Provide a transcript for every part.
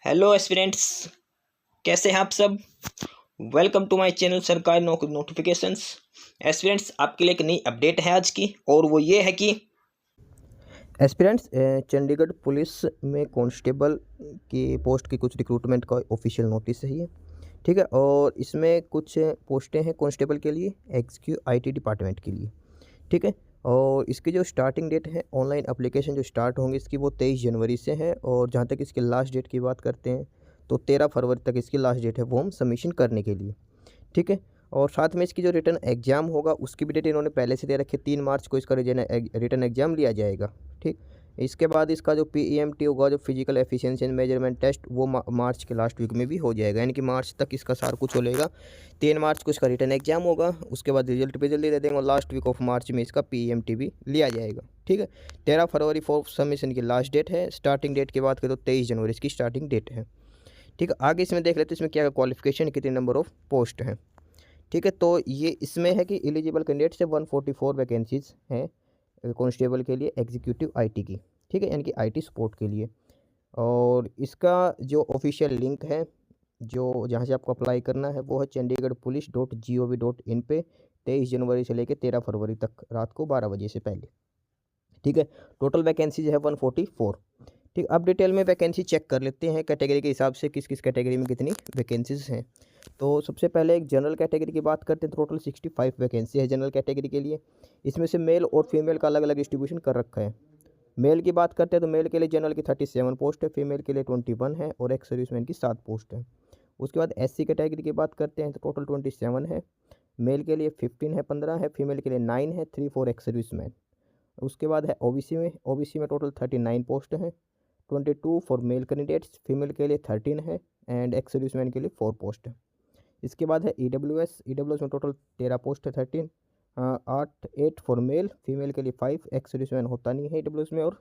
Hello aspirants, कैसे हैं आप सब। वेलकम टू माय चैनल सरकारी नौकरी नोटिफिकेशंस। एस्पिरेंट्स, आपके लिए एक नई अपडेट है आज की, और वो ये है कि एस्पिरेंट्स चंडीगढ़ पुलिस में कांस्टेबल की पोस्ट की कुछ रिक्रूटमेंट का ऑफिशियल नोटिस है ये। ठीक है, और इसमें कुछ पोस्टें हैं कांस्टेबल के लिए, एक्सक्यू आईटी डिपार्टमेंट के लिए। ठीक है, और इसकी जो स्टार्टिंग डेट है, ऑनलाइन एप्लीकेशन जो स्टार्ट होंगे इसकी, वो 23 जनवरी से है। और जहाँ तक इसकी लास्ट डेट की बात करते हैं तो 13 फरवरी तक इसकी लास्ट डेट है फॉर्म सबमिशन करने के लिए। ठीक है, और साथ में इसकी जो रिटर्न एग्ज़ाम होगा उसकी भी डेट इन्होंने पहले से दे रखी है, 3 मार्च को इसका रिटर्न एग्ज़ाम लिया जाएगा। ठीक, इसके बाद इसका जो पीईएमटी होगा, जो physical efficiency and measurement test, वो मार्च के लास्ट वीक में भी हो जाएगा, यानी कि मार्च तक इसका सारा कुछ हो लेगा। 3 मार्च को इसका रिटर्न एग्जाम होगा, उसके बाद रिजल्ट भी जल्दी दे देंगे, और लास्ट वीक ऑफ मार्च में इसका पीईएमटी भी लिया जाएगा। ठीक है, 13 फरवरी फॉर सबमिशन की लास्ट डेट है। स्टार्टिंग डेट की बात करें तो 23 जनवरी इसकी स्टार्टिंग डेट है। ठीक है, आगे इसमें देख लेते हैं इसमें क्या क्वालिफिकेशन, कितने नंबर ऑफ पोस्ट हैं। ठीक है, तो ये इसमें है कि एलिजिबल कैंडिडेट से 144 वैकेंसीज हैं कांस्टेबल के लिए, एग्जीक्यूटिव आईटी की। ठीक है, यानी कि आईटी सपोर्ट के लिए। और इसका जो ऑफिशियल लिंक है, जो जहाँ से आपको अप्लाई करना है, वो है chandigarhpolice.gov.in पे 23 जनवरी से लेकर 13 फरवरी तक रात को 12 बजे से पहले। ठीक है, टोटल वैकेंसीज है 144। ठीक, अब डिटेल में वैकेंसी चेक कर लेते हैं कैटेगरी के हिसाब से, किस किस कैटेगरी में कितनी वैकेंसीज हैं। तो सबसे पहले एक जनरल कैटेगरी की बात करते हैं, तो टोटल 65 वैकेंसी है जनरल कैटेगरी के लिए। इसमें से मेल और फीमेल का अलग अलग डिस्ट्रीब्यूशन कर रखा है। मेल की बात करते हैं तो मेल के लिए जनरल की 37 पोस्ट है, फीमेल के लिए 21 है, और एक्स सर्विसमैन की 7 पोस्ट है। उसके बाद एससी कैटेगरी की बात करते हैं तो टोटल 27 है। मेल के लिए 15 है, 15 है, फीमेल के लिए 9 है, 3 4 एक्स सर्विसमैन। उसके बाद है ओबीसी में टोटल 39 पोस्ट हैं। 22 फॉर मेल कैंडिडेट्स, फीमेल के लिए 13 है, एंड एक्स सर्विसमैन के लिए 4 पोस्ट है। इसके बाद है ईडब्ल्यूएस में टोटल 13 पोस्ट है, 13 8 फॉर मेल, फीमेल के लिए 5, एक्स सर्विसमैन होता नहीं है ईडब्ल्यूएस में, और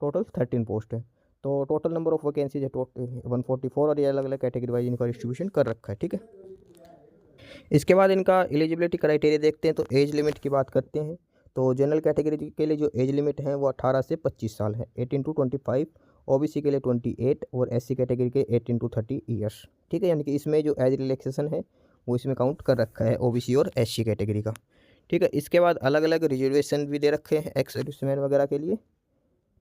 टोटल 13 पोस्ट है। तो टोटल नंबर ऑफ वैकेंसीज है 144, और ये अलग अलग कैटेगरी वाइज इनका डिस्ट्रीब्यूशन कर रखा है। ठीक है, इसके बाद इनका एलिजिबिलिटी क्राइटेरिया देखते हैं, तो एज लिमिट की बात करते हैं। तो जनरल कैटेगरी के लिए जो एज लिमिट है वो 18 से 25 साल है, 18 to 25। ओबीसी के लिए 28, और एससी कैटेगरी के 18 to 30 ईयर्स। ठीक है, यानी कि इसमें जो एज रिलैक्सेशन है वो इसमें काउंट कर रखा है ओबीसी और एससी कैटेगरी का। ठीक है, इसके बाद अलग अलग रिजर्वेशन भी दे रखे हैं एक्स सर्विसमैन वगैरह के लिए।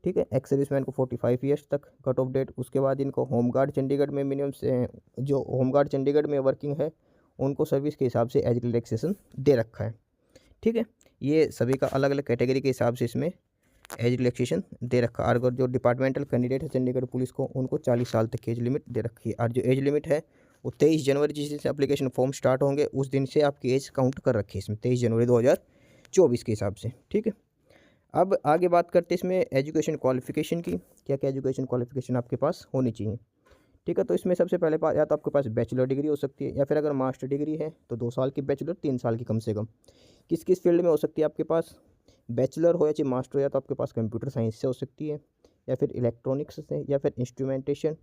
ठीक है, एक्स सर्विसमैन को 45 ईयर्स तक कट ऑफ डेट। उसके बाद इनको होमगार्ड चंडीगढ़ में मिनिमम से, जो होमगार्ड चंडीगढ़ में वर्किंग है उनको सर्विस के हिसाब से एज रिलैक्सेशन दे रखा है। ठीक है, ये सभी का अलग अलग कैटेगरी के हिसाब से इसमें एज रिलैक्सेशन दे रखा है। और जो डिपार्टमेंटल कैंडिडेट है चंडीगढ़ पुलिस को, उनको 40 साल तक की एज लिमिट दे रखी है। और जो एज लिमिट है वो 23 जनवरी जिस दिन से एप्लीकेशन फॉर्म स्टार्ट होंगे उस दिन से आपकी एज काउंट कर रखी है इसमें, 23 जनवरी 2024 के हिसाब से। ठीक है, अब आगे बात करते हैं इसमें एजुकेशन क्वालिफिकेशन की, क्या क्या एजुकेशन क्वालिफिकेशन आपके पास होनी चाहिए। ठीक है, तो इसमें सबसे पहले या तो आपके पास बैचलर डिग्री हो सकती है, या फिर अगर मास्टर डिग्री है तो 2 साल की बैचलर, 3 साल की कम से कम। किस किस फील्ड में हो सकती है आपके पास, बैचलर हो या चाहे मास्टर हो, या तो आपके पास कंप्यूटर साइंस से हो सकती है, या फिर इलेक्ट्रॉनिक्स से, या फिर इंस्ट्रूमेंटेशन,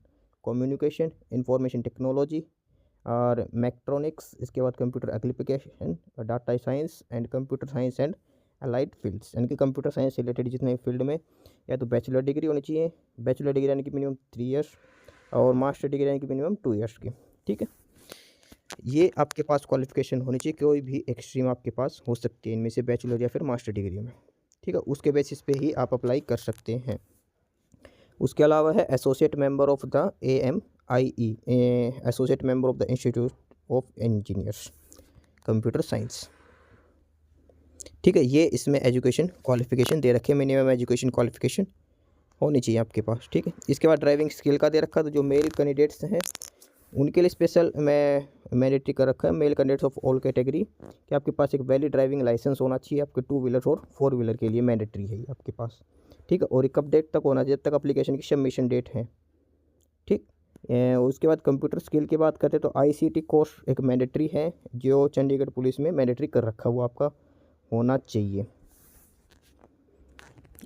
कम्युनिकेशन, इंफॉर्मेशन टेक्नोलॉजी, और मैक्ट्रॉनिक्स। इसके बाद computer application, data science and computer science and allied fields, यानी कि कंप्यूटर साइंस से रिलेटेड जितने फील्ड में, या तो बैचलर डिग्री होनी चाहिए। बैचलर डिग्री यानी कि मिनिमम 3 ईयर्स, और मास्टर डिग्री यानी कि मिनिमम 2 ईयर्स की। ठीक है, ये आपके पास क्वालिफिकेशन होनी चाहिए, कोई भी एक स्ट्रीम आपके पास हो सकती है इनमें से, बैचलर या फिर मास्टर डिग्री में। ठीक है, उसके बेसिस पे ही आप अप्लाई कर सकते हैं। उसके अलावा है associate member of the AMIE, associate member of the institute of engineers computer science. ठीक है, ये इसमें एजुकेशन क्वालिफिकेशन दे रखे, मिनिमम एजुकेशन क्वालिफिकेशन होनी चाहिए आपके पास। ठीक है, इसके बाद ड्राइविंग स्किल का दे रखा, तो जो मेल कैंडिडेट्स हैं उनके लिए स्पेशल मैंडेटरी कर रखा है, male candidates of all category, कि आपके पास एक वैलिड ड्राइविंग लाइसेंस होना चाहिए आपके 2 व्हीलर और 4 व्हीलर के लिए, मैंडेटरी है ये आपके पास। ठीक है, और एक कब डेट तक होना चाहिए, जब तक एप्लीकेशन की सबमिशन डेट है। ठीक, उसके बाद कंप्यूटर स्किल की बात करते हैं तो ICT कोर्स एक मैंडेटरी है, जो चंडीगढ़ पुलिस में मैंडेटरी कर रखा है, वो आपका होना चाहिए।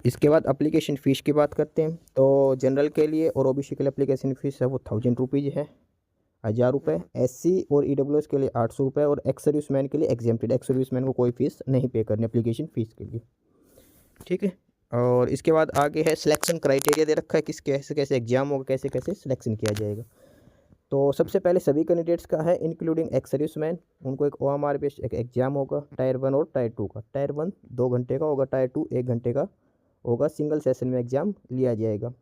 इसके बाद एप्लीकेशन फ़ीस की बात करते हैं, तो जनरल के लिए और ओबीसी के लिए एप्लीकेशन फ़ीस है वो 1000 रुपीज़ है, 1000 रुपये। एससी और ईडब्ल्यूएस के लिए 800 रुपये, और एक्स सर्विसमैन के लिए एग्जेम्प्टेड, एक्स सर्विसमैन को कोई फीस नहीं पे करनी एप्लीकेशन फ़ीस के लिए। ठीक है, और इसके बाद आगे है सिलेक्शन क्राइटेरिया दे रखा है, किस कैसे कैसे एग्जाम होगा, कैसे कैसे सिलेक्शन किया जाएगा। तो सबसे पहले सभी कैंडिडेट्स का है इंक्लूडिंग एक्स सर्विसमैन, उनको एक OMR बेस्ड एक एग्जाम होगा टायर 1 और टायर 2 का। टायर 1 2 घंटे का होगा, टायर 2 1 घंटे का होगा, सिंगल सेशन में एग्ज़ाम लिया जाएगा।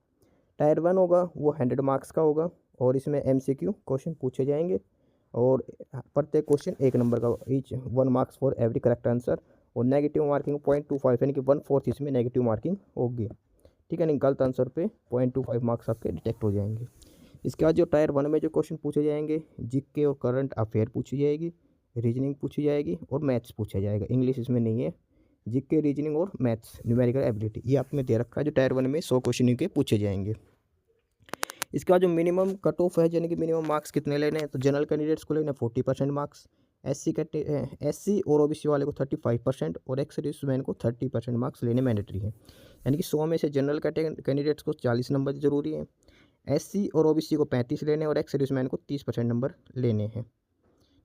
टायर 1 होगा वो 100 मार्क्स का होगा और इसमें MCQ क्वेश्चन पूछे जाएंगे और प्रत्येक क्वेश्चन 1 नंबर का, each 1 marks for every correct answer. और नेगेटिव मार्किंग 0.25 यानी कि 1/4 इसमें नेगेटिव मार्किंग होगी, ठीक है। यानी गलत आंसर पे 0.25 मार्क्स आपके डिटेक्ट हो जाएंगे। इसके बाद जो टायर 1 में जो क्वेश्चन पूछे जाएंगे, जीके और करंट अफेयर पूछी जाएगी, रीजनिंग पूछी जाएगी और मैथ्स पूछा जाएगा। इंग्लिश इसमें नहीं है। जीके, रीजनिंग और मैथ्स, न्यूमेरिकल एबिलिटी, ये आप में दे रखा है जो टायर 1 में 100 क्वेश्चन के पूछे जाएंगे। इसके बाद जो मिनिमम कट ऑफ है, यानी कि मिनिमम मार्क्स कितने लेने हैं, तो जनरल कैंडिडेट्स को लेना 40% मार्क्स, SC और OBC वाले को 35% और एक्स सर्विसमैन को 30% मार्क्स लेने मैंडेटरी है। यानी कि 100 में से जनरल कैंडिडेट्स को 40 नंबर जरूरी है, SC और OBC को 35 लेने और एक्स सर्विसमैन को 30% नंबर लेने हैं,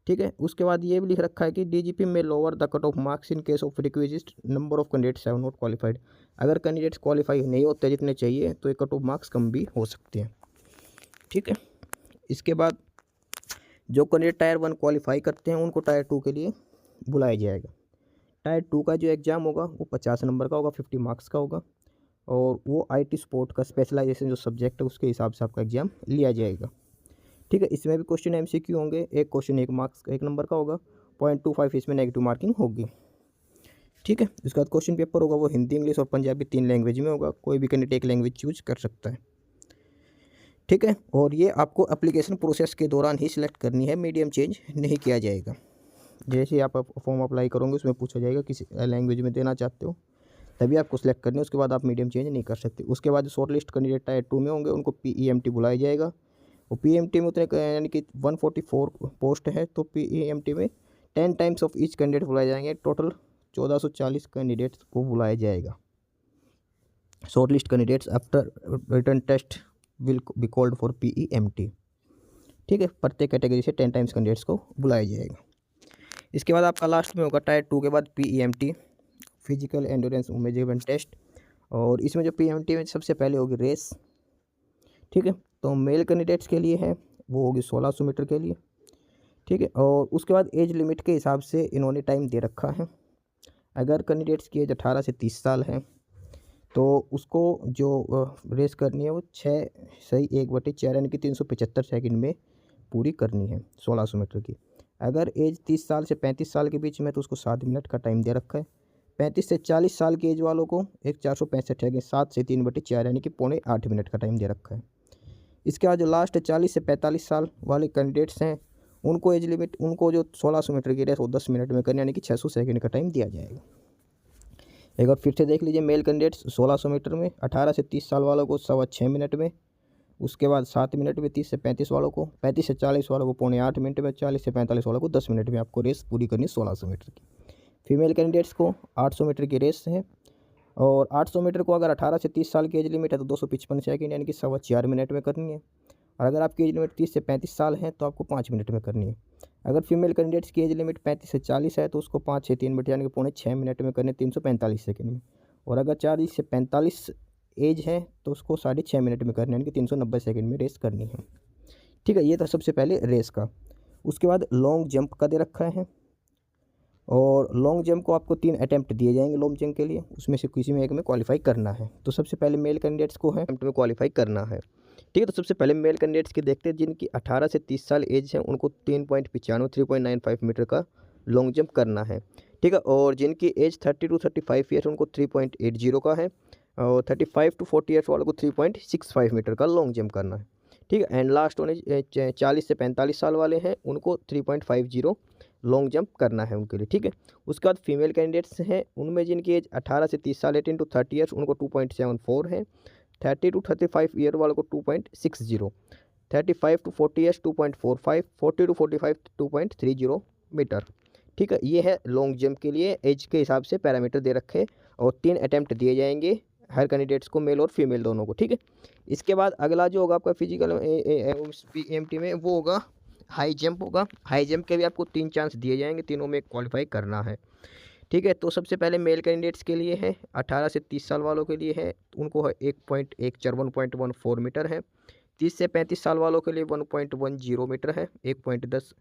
ठीक है। उसके बाद ये भी लिख रखा है कि DGP में lower the cut off marks in case of requisite number of candidates have not qualified. अगर कैंडिडेट्स क्वालिफाई नहीं होते जितने चाहिए तो ये कट ऑफ मार्क्स कम भी हो सकते हैं, ठीक है। इसके बाद जो कैंडिडेट टायर 1 क्वालिफाई करते हैं उनको टायर 2 के लिए बुलाया जाएगा। टायर 2 का जो एग्ज़ाम होगा वो 50 नंबर का होगा, 50 मार्क्स का होगा और वो IT स्पोर्ट का स्पेशलाइजेशन जो सब्जेक्ट है उसके हिसाब से आपका एग्ज़ाम लिया जाएगा, ठीक है। इसमें भी क्वेश्चन MCQ होंगे, एक क्वेश्चन 1 नंबर का होगा, 0.25 इसमें नेगेटिव मार्किंग होगी, ठीक है। उसके बाद क्वेश्चन पेपर होगा वो हिंदी, इंग्लिश और पंजाबी 3 लैंग्वेज में होगा, कोई भी कैंडिडेट एक लैंग्वेज चूज कर सकता है, ठीक है। और ये आपको एप्लीकेशन प्रोसेस के दौरान ही सिलेक्ट करनी है, मीडियम चेंज नहीं किया जाएगा। जैसे ही आप फॉर्म अप्लाई करोगे उसमें पूछा जाएगा किस लैंग्वेज में देना चाहते हो, तभी आपको सिलेक्ट करनी है, उसके बाद आप मीडियम चेंज नहीं कर सकते। उसके बाद शॉर्ट लिस्ट कैंडिडेट टायर 2 में होंगे उनको PEMT बुलाया जाएगा और PEMT में उतने यानी कि 144 पोस्ट है, तो PEMT में 10 टाइम्स ऑफ ईच कैंडिडेट बुलाए जाएंगे, टोटल 1440 कैंडिडेट्स को बुलाया जाएगा। Short list candidates after written test will be called for PEMT, ठीक है। प्रत्येक कैटेगरी से 10 टाइम्स कैंडिडेट्स को बुलाया जाएगा। इसके बाद आपका लास्ट में होगा टायर 2 के बाद PEMT, physical endurance measurement test, और इसमें जो PEMT में सबसे पहले होगी रेस, ठीक है। तो मेल कैंडिडेट्स के लिए है वो होगी 1600 मीटर के लिए, ठीक है। और उसके बाद एज लिमिट के हिसाब से इन्होंने टाइम दे रखा है। अगर कैंडिडेट्स की एज 18 से 30 साल है तो उसको जो रेस करनी है वो 6/1/4 यानी कि 375 सेकंड में पूरी करनी है 1600 मीटर की। अगर एज 30 साल से 35 साल के बीच में तो उसको 7 मिनट का टाइम दे रखा है। 35 से 40 साल की एज वालों को एक 465 है कि 7 से 3/4 यानी कि 7.25 मिनट का टाइम दे रखा है। इसके बाद जो लास्ट 40 से 45 साल वाले कैंडिडेट्स हैं उनको एज लिमिट, उनको जो 1600 मीटर की रेस वो 10 मिनट में करनी यानी कि 600 सेकंड का टाइम दिया जाएगा। एक बार फिर से देख लीजिए, मेल कैंडिडेट्स 1600 मीटर में 18 से 30 साल वालों को 6.25 मिनट में, उसके बाद 7 मिनट में 30 से 35 वालों को, 35 से 40 वालों को 7.25 मिनट में, 40 से 45 वालों को 10 मिनट में आपको रेस पूरी करनी 1600 मीटर की। फीमेल कैंडिडेट्स को 800 मीटर की रेस है और 800 मीटर को अगर 18 से 30 साल की एज लिमिट है तो 255 सेकंड यानी कि 4.25 मिनट में करनी है, और अगर आपकी एज लिमिट 30 से 35 साल है तो आपको 5 मिनट में करनी है। अगर फीमेल कैंडिडेट्स की एज लिमिट 35 से 40 है तो उसको 5 से 3 मिनट यानी कि 6.25 मिनट में करनी है 345 सेकंड में, और अगर 40 से 45 एज है तो उसको 6.5 मिनट में करनी है यानी कि 390 सेकंड में रेस करनी है, ठीक है। ये था सबसे पहले रेस का। उसके बाद लॉन्ग जंप का दे रखा है और लॉन्ग जंप को आपको 3 अटैम्प्ट दिए जाएंगे लॉन्ग जंप के लिए, उसमें से किसी में एक में क्वालिफाई करना है। तो सबसे पहले मेल कैंडिडेट्स को है अटैम्प्ट में क्वालिफाई करना है, ठीक है। तो सबसे पहले मेल कैंडिडेट्स की देखते हैं, जिनकी 18 से 30 साल एज है उनको 3.95 मीटर का लॉन्ग जंप करना है, ठीक है। और जिनकी एज 30 to 35 ईयर्स उनको 3.80 का है, और 35 to 40 ईयर्स वालों को 3.65 मीटर का लॉन्ग जंप करना है, ठीक है। एंड लास्ट होने 40 से 45 साल वाले हैं उनको 3.50 लॉन्ग जंप करना है उनके लिए, ठीक है। उसके बाद फीमेल कैंडिडेट्स हैं उनमें जिनकी एज 18 से 30 साल 18 to 30 ईयर्स उनको 2.74 है, 30 to 35 ईयर वालों को 2.60, 35 to 40 ईयर्स 2.45, 40 to 45 2.30 मीटर, ठीक है। ये है लॉन्ग जंप के लिए एज के हिसाब से पैरामीटर दे रखे और 3 अटैम्प्ट दिए जाएंगे हर कैंडिडेट्स को, मेल और फीमेल दोनों को, ठीक है। इसके बाद अगला जो होगा आपका फिजिकल PEMT में वो होगा हाई जंप होगा। हाई जंप के भी आपको 3 चांस दिए जाएंगे, तीनों में क्वालिफाई करना है, ठीक है। तो सबसे पहले मेल कैंडिडेट्स के लिए है 18 से 30 साल वालों के लिए है, उनको है 1.14 मीटर है। 30 से 35 साल वालों के लिए 1.10 मीटर है, 1.10।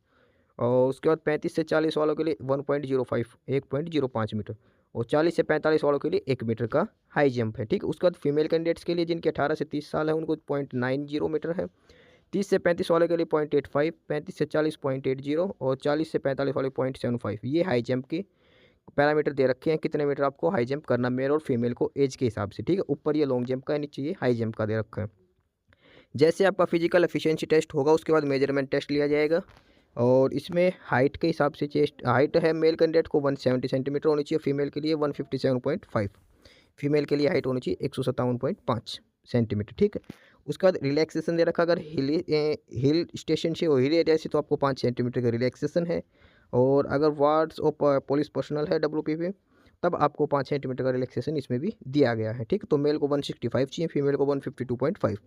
और उसके बाद 35 से 40 वालों के लिए 1.05 1.05 मीटर। और 40 से 45 वालों के लिए 1 मीटर का हाई जंप है। ठीक है। उसके बाद फीमेल कैंडिडेट्स के लिए जिनके 18 से 30 साल है उनको 0.90 मीटर है। 30 से 35 वाले के लिए 0.85, 35 से 40 0.80 और 40 से 45 वाले 0.75। ये हाई जंप के पैरामीटर दे रखे हैं, कितने मीटर आपको हाई जंप करना मेल और फीमेल को एज के हिसाब से। ठीक है। ऊपर ये लॉन्ग जंप का है, नीचे ये हाई जंप का दे रखा है। जैसे आपका फिजिकल एफिशिएंसी टेस्ट होगा उसके बाद मेजरमेंट टेस्ट लिया जाएगा। और इसमें हाइट के हिसाब से चेस्ट हाइट है मेल कैंडिडेट को 170 सेंटीमीटर होनी चाहिए, फीमेल के लिए 157.5। फीमेल के लिए हाइट होनी चाहिए 157.5 सेंटीमीटर। ठीक है। उसके बाद रिलैक्सेशन दे रखा, अगर हिल स्टेशन से और हिल एरिया से तो आपको 5 सेंटीमीटर का रिलैक्सेशन है। और अगर वार्ड्स और पुलिस पर्सनल है WPP तब आपको 5 सेंटीमीटर का रिलैक्सेशन इसमें भी दिया गया है। ठीक। तो मेल को 165 चाहिए, फीमेल को 152.5।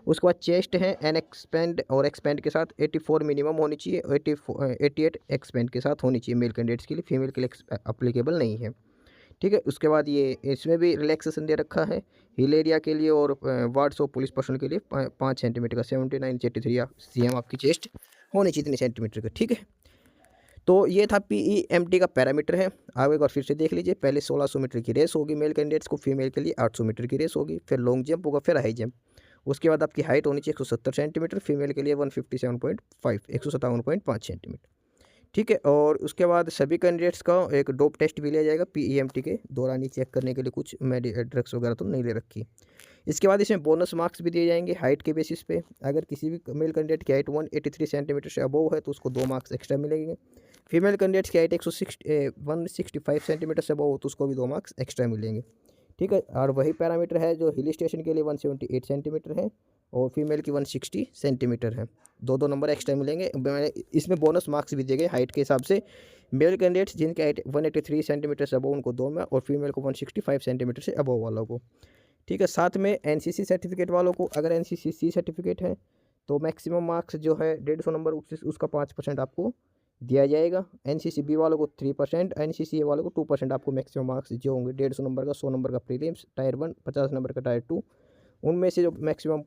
उसके बाद चेस्ट है एन एक्सपेंड और एक्सपेंड के साथ 84 मिनिमम होनी चाहिए, 88 एक्सपेंड के साथ होनी चाहिए मेल कैंडिडेट्स के लिए, फीमेल के लिए अप्लीकेबल नहीं है। ठीक है। उसके बाद ये इसमें भी रिलैक्सेशन दे रखा है हिल एरिया के लिए और वार्ड्स ऑफ पुलिस पर्सन के लिए 5 सेंटीमीटर का 79 cm आपकी चेस्ट होनी चाहिए इतनी सेंटीमीटर का। ठीक है। तो ये था PEMT का पैरामीटर है। आगे एक बार फिर से देख लीजिए, पहले 1600 मीटर की रेस होगी मेल कैंडिडेट्स को, फीमेल के लिए 800 मीटर की रेस होगी, फिर लॉन्ग जंप होगा, फिर हाई जंप। उसके बाद आपकी हाइट होनी चाहिए 170 सेंटीमीटर, फीमेल के लिए 157.5 157.5 सेंटीमीटर। ठीक है। और उसके बाद सभी कैंडिडेट्स का एक डोप टेस्ट भी लिया जाएगा PEMT के दौरान ही, चेक करने के लिए कुछ ड्रग्स वगैरह तो नहीं ले रखी। इसके बाद इसमें बोनस मार्क्स भी दिए जाएंगे हाइट के बेसिस पे। अगर किसी भी मेल कैंडिडेट की हाइट 183 सेंटीमीटर से अबोव है तो उसको 2 मार्क्स एक्स्ट्रा मिलेंगे। फीमेल कैंडिडेट्स की हाइट 165 सेंटीमीटर से अबोव हो तो उसको भी 2 मार्क्स एक्स्ट्रा मिलेंगे। ठीक है। और वही पैरामीटर है जो हिल स्टेशन के लिए 178 सेंटीमीटर है और फीमेल की 160 सेंटीमीटर है, 2 नंबर एक्स्ट्रा मिलेंगे। इसमें बोनस मार्क्स भी दिए गए हाइट के हिसाब से। मेल कैंडिडेट्स जिनके हाइट 183 सेंटीमीटर से अबोव उनको 2 में, और फीमेल को 165 सेंटीमीटर से अबोव वालों को। ठीक है। साथ में NCC सर्टिफिकेट वालों को, अगर NCC सर्टिफिकेट है तो मैक्सिमम मार्क्स जो है 150 नंबर, उसका 5% आपको दिया जाएगा। NCC B वालों को 3%, NCC A वालों को 2% आपको मैक्सिमम मार्क्स जो होंगे 150 नंबर का, 100 नंबर का प्रीलिम्स टायर 1, 50 नंबर का टायर 2, उनमें से जो मैक्सिमम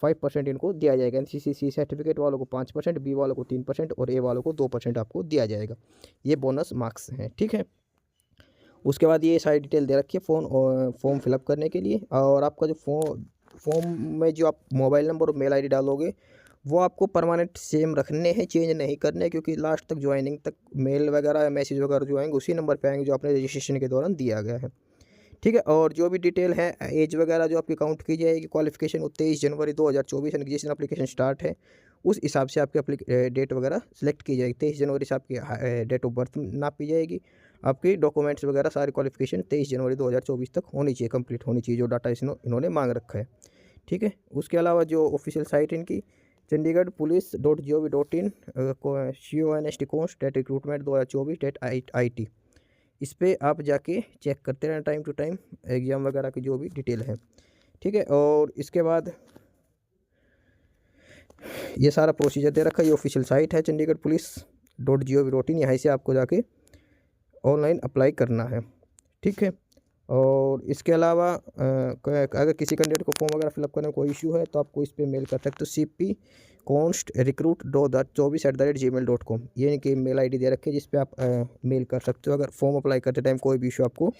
5% इनको दिया जाएगा। NCC C सर्टिफिकेट वालों को 5%, B वालों को 3% और A वालों को 2% आपको दिया जाएगा। ये बोनस मार्क्स हैं। ठीक है। उसके बाद ये सारी डिटेल दे रखी है फॉर्म फिलअप करने के लिए। और आपका जो फॉर्म में जो आप मोबाइल नंबर और मेल ID डालोगे वो आपको परमानेंट सेम रखने हैं, चेंज नहीं करने, क्योंकि लास्ट तक ज्वाइनिंग तक मेल वगैरह मैसेज वगैरह जो आएंगे उसी नंबर पे आएंगे जो आपने रजिस्ट्रेशन के दौरान दिया गया है। ठीक है। और जो भी डिटेल है एज वगैरह जो आपकी काउंट की जाएगी, क्वालिफिकेशन वो 23 जनवरी 2024 यानी जिस दिन एप्लीकेशन स्टार्ट है उस हिसाब से आपकी डेट वगैरह सेलेक्ट की जाएगी। 23 जनवरी से आपकी डेट ऑफ बर्थ नापी जाएगी। आपकी डॉक्यूमेंट्स वगैरह सारी क्वालिफिकेशन 23 जनवरी 2024 तक होनी चाहिए, कंप्लीट होनी चाहिए, जो डाटा इन्होंने मांग रखा है। ठीक है। उसके अलावा जो ऑफिशियल साइट इनकी चंडीगढ़ पुलिस.gov.in CONST कॉन्स्ट रिक्रूटमेंट 2024.IT, इस पर आप जाके चेक करते रहना टाइम टू टाइम एग्ज़ाम वगैरह की जो भी डिटेल है। ठीक है। और इसके बाद ये सारा प्रोसीजर दे रखा है। ये ऑफिशियल साइट है चंडीगढ़ पुलिस.gov.in, यहाँ से आपको जाके ऑनलाइन अप्लाई करना है। ठीक है। और इसके अलावा अगर किसी कैंडिडेट को फॉर्म वगैरह फिलअप करने में कोई इशू है तो आपको इस पर मेल कर सकते हो cpconstrecruit2024@gmail.com, ये इनकी मेल ID दे रखी है जिस पे आप मेल कर सकते हो अगर फॉर्म अप्लाई करते टाइम कोई भी इशू आपको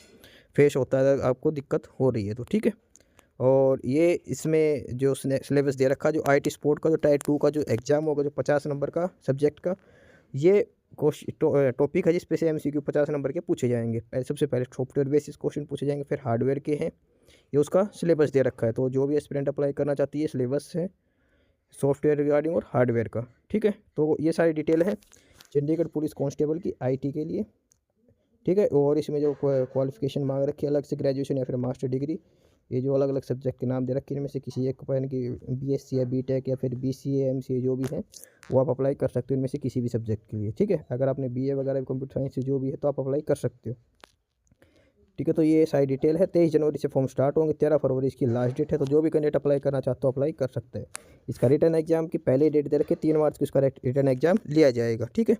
फेस होता है, आपको दिक्कत हो रही है तो। ठीक है। और ये इसमें जो सिलेबस दे रखा है, जो IT स्पोर्ट का जो टायर 2 का जो एग्ज़ाम होगा, जो 50 नंबर का सब्जेक्ट का, ये टॉपिक है जिस पे से MCQ 50 नंबर के पूछे जाएंगे। सबसे पहले सॉफ्टवेयर बेसिस क्वेश्चन पूछे जाएंगे, फिर हार्डवेयर के हैं, ये उसका सिलेबस दे रखा है। तो जो भी एस्पिरेंट अप्लाई करना चाहती है सिलेबस है सॉफ्टवेयर रिगार्डिंग और हार्डवेयर का। ठीक है। तो ये सारी डिटेल है चंडीगढ़ पुलिस कांस्टेबल की IT के लिए। ठीक है। और इसमें जो क्वालिफिकेशन मांग रखी है अलग से, ग्रेजुएशन या फिर मास्टर डिग्री, ये जो अलग अलग सब्जेक्ट के नाम दे रखे हैं इनमें से किसी एक पर की BSc या BTech या फिर BCA MCA जो भी है वो आप अप्लाई कर सकते हो इनमें से किसी भी सब्जेक्ट के लिए। ठीक है। अगर आपने BA वगैरह कंप्यूटर साइंस से जो भी है तो आप अप्लाई कर सकते हो। ठीक है। तो ये सारी डिटेल है। 23 जनवरी से फॉर्म स्टार्ट होंगे, 13 फरवरी इसकी लास्ट डेट है। तो जो भी कैंडिडेट अप्लाई करना चाहते हो अप्लाई कर सकते हैं। इसका रिटर्न एग्जाम की पहले डेट दे रखे 3 मार्च को इसका रिटर्न एग्जाम लिया जाएगा। ठीक है।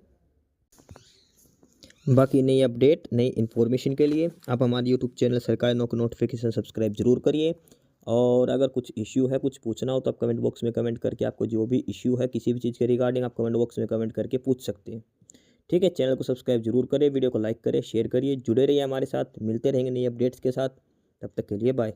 बाकी नई अपडेट नई इन्फॉर्मेशन के लिए आप हमारे यूट्यूब चैनल सरकारी नौकरी नोटिफिकेशन सब्सक्राइब जरूर करिए। और अगर कुछ इश्यू है, कुछ पूछना हो तो आप कमेंट बॉक्स में कमेंट करके आपको जो भी इश्यू है किसी भी चीज़ के रिगार्डिंग आप कमेंट बॉक्स में कमेंट करके पूछ सकते हैं। ठीक है, चैनल को सब्सक्राइब जरूर करें, वीडियो को लाइक करें, शेयर करिए, जुड़े रहिए हमारे साथ, मिलते रहेंगे नई अपडेट्स के साथ। तब तक के लिए बाय।